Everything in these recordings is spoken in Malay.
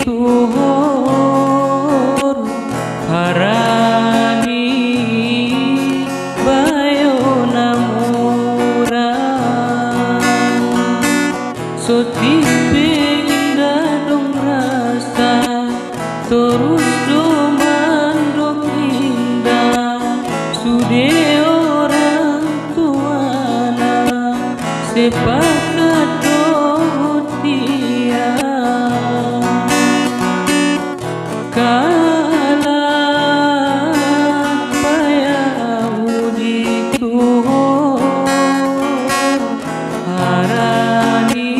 tuhur harani bayo namurang soti pindah dong rasa terus domandok indah sude orang tuana sepakat dia kalah bayau di tuhur harani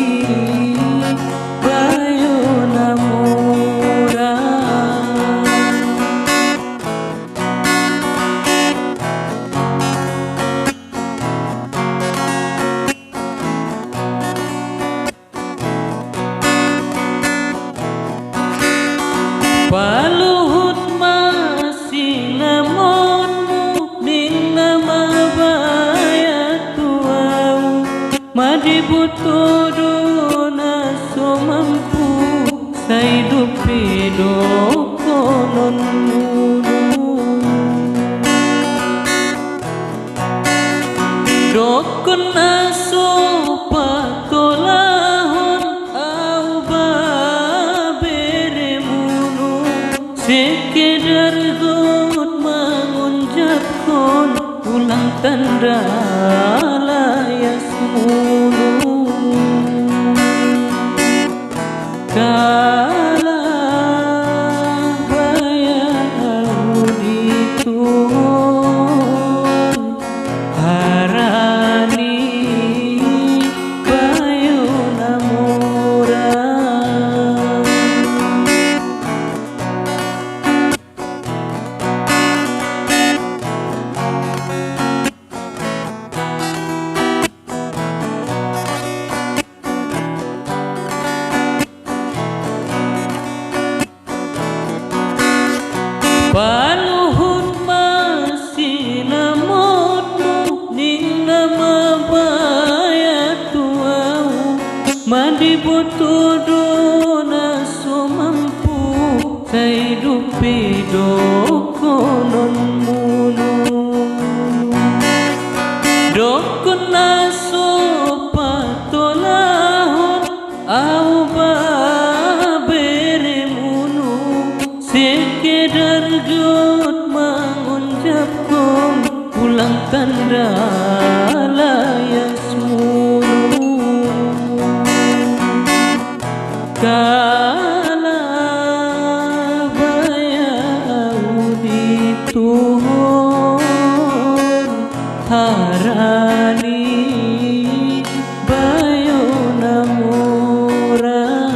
bayo namurang paluhut masih namonmu ning nama bayat tuau madibutu dona so mampu saidup hidup konon dokon aso patolahon au baberemunu sekedar god mengucapkan ulang tanda layas mulu kalah bayau di tuhur harani bayo namurang paluhut masih namotmu ning nama bayat tuau madibutu dona so mampu saidup hidup konon mulu dokon aso patolahon au baberemunu sekedar god mengucapkan ulang tanda layas mulu kalah bayau di tuhur harani bayo namurang